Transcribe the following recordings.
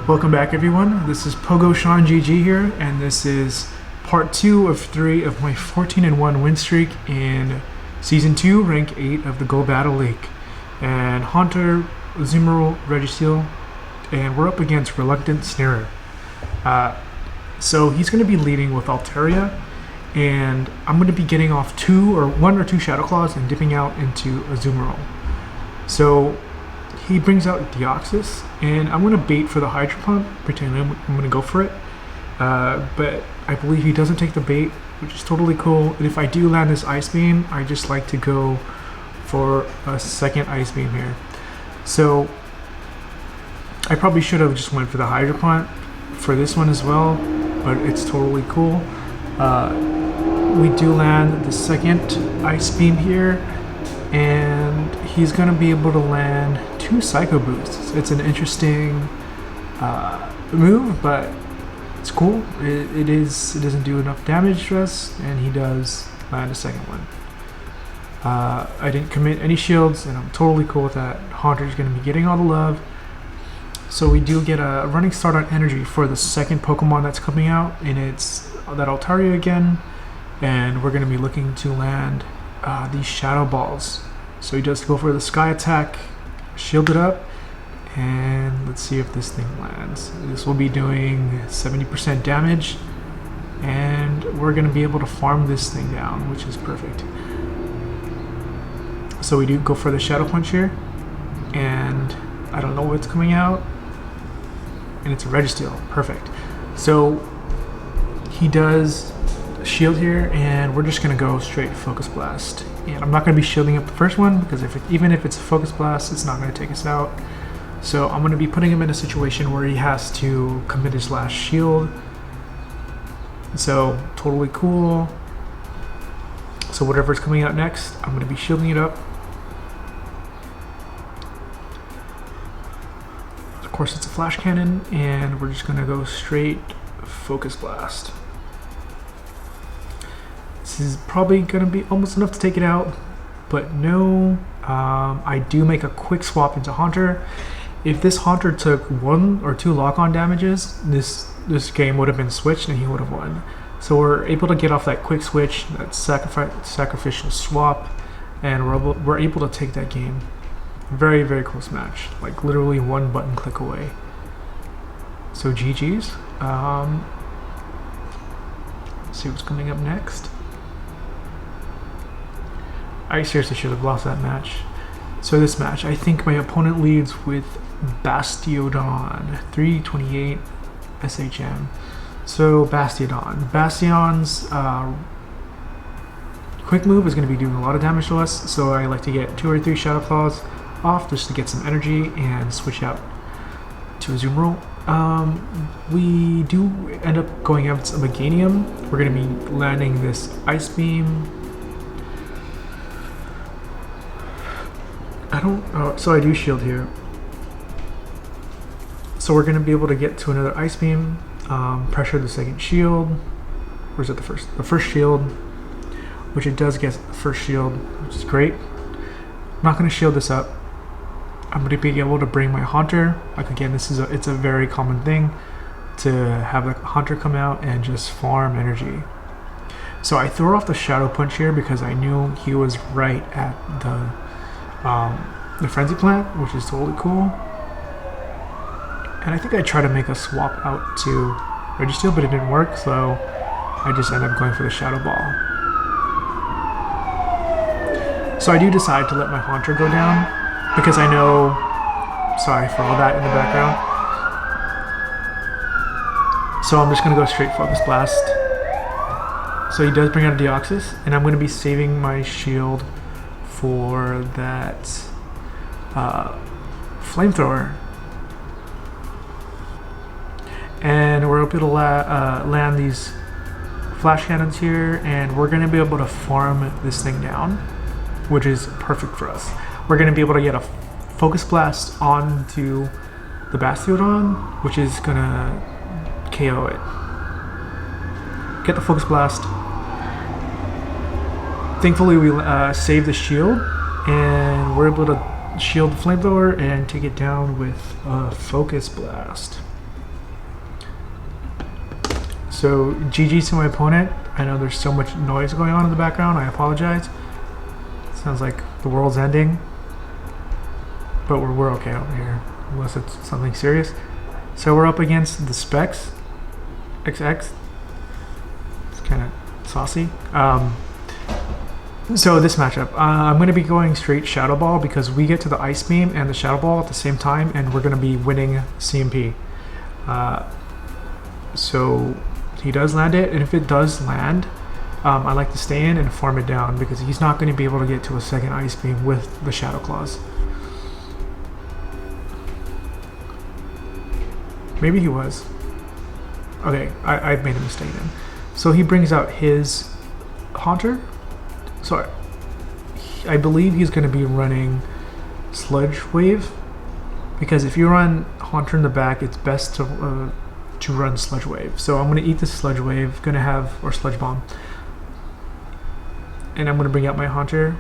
Welcome back, everyone. This is Pogo Sean GG here, and this is part 2 of 3 of my 14-1 win streak in Season 2, Rank 8 of the Go Battle League. And Haunter, Azumarill, Registeel, and we're up against Reluctant Snarer. So he's going to be leading with Altaria, and I'm going to be getting off one or two Shadow Claws and dipping out into Azumarill. So he brings out Deoxys, and I'm going to bait for the Hydro Pump, pretend I'm going to go for it. But I believe he doesn't take the bait, which is totally cool. And if I do land this Ice Beam, I just like to go for a second Ice Beam here. So I probably should have just went for the Hydro Pump for this one as well, but it's totally cool. We do land the second Ice Beam here, and he's going to be able to land 2 Psycho Boosts. It's an interesting move, but it's cool. It doesn't do enough damage to us, and he does land a second one. I didn't commit any shields, and I'm totally cool with that. Haunter's going to be getting all the love. So we do get a running start on energy for the second Pokemon that's coming out, and it's that Altaria again, and we're going to be looking to land these Shadow Balls. So he does go for the Sky Attack, shield it up, and let's see if this thing lands. This will be doing 70% damage, and we're going to be able to farm this thing down, which is perfect. So we do go for the Shadow Punch here, and I don't know what's coming out, and it's a Registeel. Perfect. So he does shield here, and we're just going to go straight Focus Blast. And I'm not going to be shielding up the first one, because even if it's a Focus Blast, it's not going to take us out. So I'm going to be putting him in a situation where he has to commit his last shield. So totally cool. So whatever's coming out next, I'm going to be shielding it up. Of course, it's a Flash Cannon, and we're just going to go straight Focus Blast. This is probably going to be almost enough to take it out, but no. I do make a quick swap into Haunter. If this Haunter took 1 or 2 lock-on damages, this game would have been switched and he would have won. So we're able to get off that quick switch, that sacrificial swap, and we're able to take that game. Very, very close match, like literally 1 button click away. So GG's. Let's see what's coming up next. I seriously should have lost that match. So this match, I think my opponent leads with Bastiodon, 328 SHM. So Bastiodon. Bastion's quick move is going to be doing a lot of damage to us, so I like to get 2 or 3 Shadow Claws off just to get some energy and switch out to Azumarill. We do end up going out to Meganium. We're going to be landing this Ice Beam. So I do shield here. So we're going to be able to get to another Ice Beam, pressure the second shield. Or is it the first? The first shield, which it does get the first shield, which is great. I'm not going to shield this up. I'm going to be able to bring my Haunter. Like again, it's a very common thing to have the Haunter come out and just farm energy. So I throw off the Shadow Punch here because I knew he was right at the Frenzy Plant, which is totally cool. And I think I tried to make a swap out to Registeel, but it didn't work, so I just ended up going for the Shadow Ball. So I do decide to let my Haunter go down, because I know, sorry for all that in the background. So I'm just going to go straight Focus Blast. So he does bring out a Deoxys, and I'm going to be saving my shield for that Flamethrower. And we're able to land these Flash Cannons here, and we're going to be able to farm this thing down, which is perfect for us. We're going to be able to get a Focus Blast onto the Bastiodon, which is going to KO it. Get the Focus Blast. Thankfully, we save the shield, and we're able to shield the Flamethrower and take it down with a Focus Blast. So GG's to my opponent. I know there's so much noise going on in the background. I apologize. Sounds like the world's ending. But we're okay over here, unless it's something serious. So we're up against the Specs XX. It's kind of saucy. So this matchup, I'm going to be going straight Shadow Ball because we get to the Ice Beam and the Shadow Ball at the same time, and we're going to be winning CMP. So he does land it, and if it does land, I like to stay in and farm it down because he's not going to be able to get to a second Ice Beam with the Shadow Claws. Maybe he was. Okay, I made a mistake then. So he brings out his Haunter. So I believe he's going to be running Sludge Wave, because if you run Haunter in the back, it's best to run Sludge Wave. So I'm going to eat the Sludge Wave, or Sludge Bomb, and I'm going to bring out my Haunter.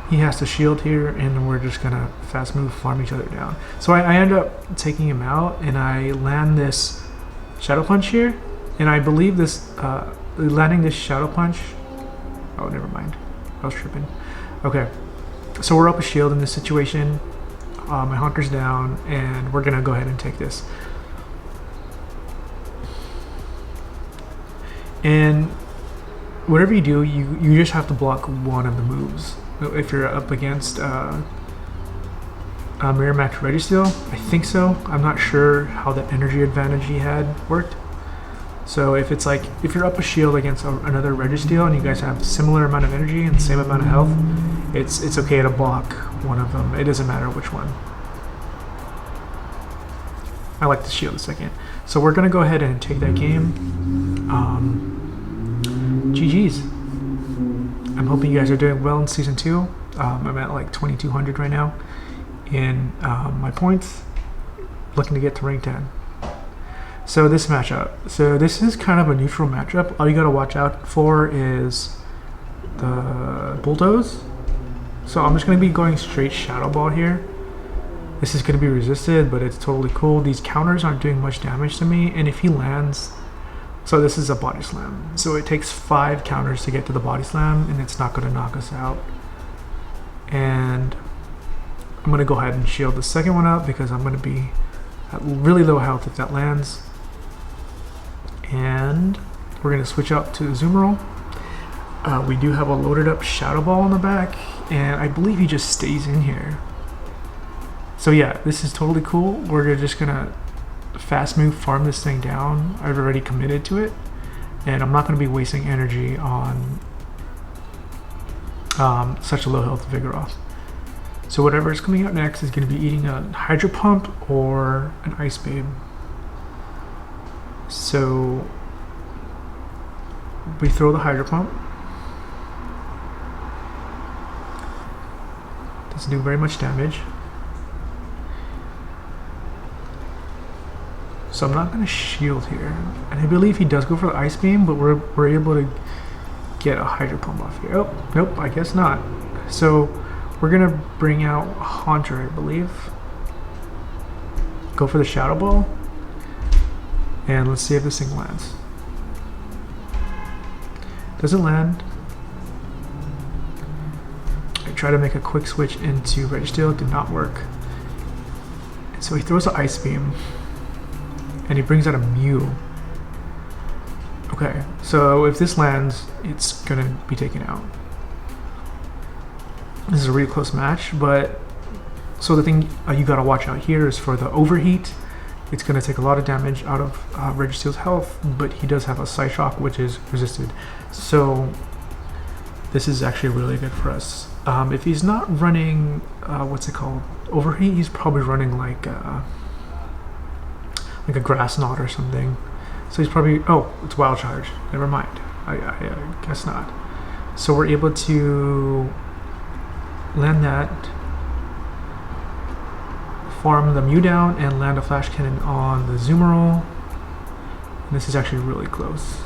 He has to shield here, and we're just going to fast move, farm each other down. So I end up taking him out, and I land this Shadow Punch here. And I believe this, landing this Shadow Punch, oh, never mind, I was tripping. Okay, so we're up a shield in this situation, my Haunter's down, and we're gonna go ahead and take this. And whatever you do, you just have to block one of the moves. If you're up against Mirror Match Registeel, I think so, I'm not sure how that energy advantage he had worked. So if it's like, if you're up a shield against another Registeel and you guys have similar amount of energy and the same amount of health, it's okay to block one of them. It doesn't matter which one. I like the shield a second. So we're gonna go ahead and take that game. GG's. I'm hoping you guys are doing well in Season 2. I'm at like 2200 right now in my points, looking to get to rank 10. So this matchup, so this is kind of a neutral matchup. All you gotta watch out for is the Bulldoze. So I'm just gonna be going straight Shadow Ball here. This is gonna be resisted, but it's totally cool. These counters aren't doing much damage to me, and if he lands, so this is a Body Slam. So it takes 5 counters to get to the Body Slam, and it's not gonna knock us out. And I'm gonna go ahead and shield the second one up because I'm gonna be at really low health if that lands. And we're going to switch up to Azumarill. We do have a loaded up Shadow Ball in the back, and I believe he just stays in here. So yeah, this is totally cool. We're just going to fast move, farm this thing down. I've already committed to it, and I'm not going to be wasting energy on such a low health Vigoroth. So whatever is coming out next is going to be eating a Hydro Pump or an Ice Babe. So we throw the Hydro Pump. Doesn't do very much damage. So I'm not going to shield here. And I believe he does go for the Ice Beam, but we're able to get a Hydro Pump off here. Oh, nope, I guess not. So we're going to bring out Haunter, I believe. Go for the Shadow Ball. And let's see if this thing lands. Doesn't land. I try to make a quick switch into Registeel, it did not work. And so he throws an Ice Beam, and he brings out a Mew. Okay, so if this lands, it's gonna be taken out. This is a really close match, but so the thing you gotta watch out here is for the overheat. It's going to take a lot of damage out of Registeel's health, but he does have a Psyshock, which is resisted. So this is actually really good for us. If he's not running, what's it called, Overheat, he's probably running like a Grass Knot or something. So he's probably, oh, it's Wild Charge. Never mind. I guess not. So we're able to land that, farm the Mew down, and land a Flash Cannon on the Azumarill. And this is actually really close.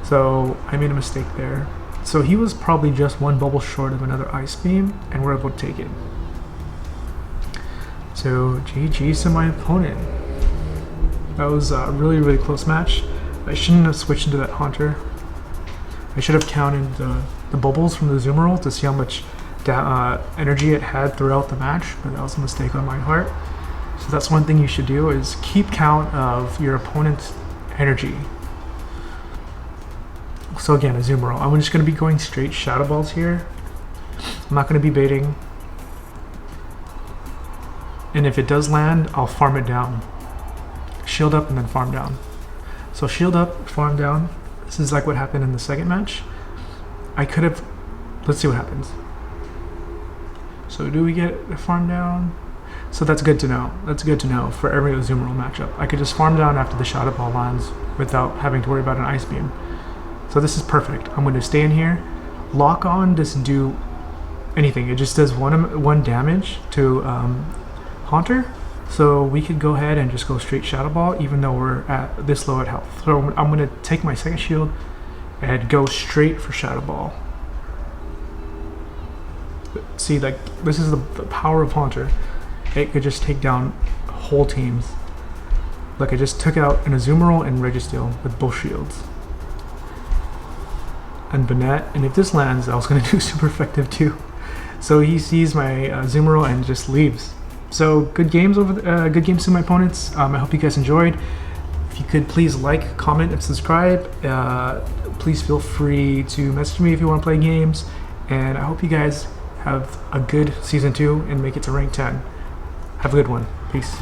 So I made a mistake there. So he was probably just one bubble short of another Ice Beam, and we're able to take it. So GG's to my opponent. That was a really, really close match. I shouldn't have switched into that Haunter. I should have counted the bubbles from the Azumarill to see how much energy it had throughout the match, but that was a mistake on my part. So that's one thing you should do, is keep count of your opponent's energy. So again, Azumarill. I'm just going to be going straight Shadow Balls here. I'm not going to be baiting. And if it does land, I'll farm it down. Shield up and then farm down. So shield up, farm down. This is like what happened in the second match. I could have... Let's see what happens. So do we get a farm down? So that's good to know. That's good to know for every Azumarill matchup. I could just farm down after the Shadow Ball lands without having to worry about an Ice Beam. So this is perfect. I'm going to stay in here. Lock On doesn't do anything. It just does one damage to Haunter. So we could go ahead and just go straight Shadow Ball, even though we're at this low at health. So I'm going to take my second shield and go straight for Shadow Ball. See, like, this is the power of Haunter. It could just take down whole teams. Like, I just took out an Azumarill and Registeel with both shields. And Banette, and if this lands, I was going to do super effective too. So he sees my Azumarill and just leaves. So good games good games to my opponents. I hope you guys enjoyed. If you could please like, comment, and subscribe. Please feel free to message me if you want to play games. And I hope you guys have a good Season 2 and make it to rank 10. Have a good one. Peace.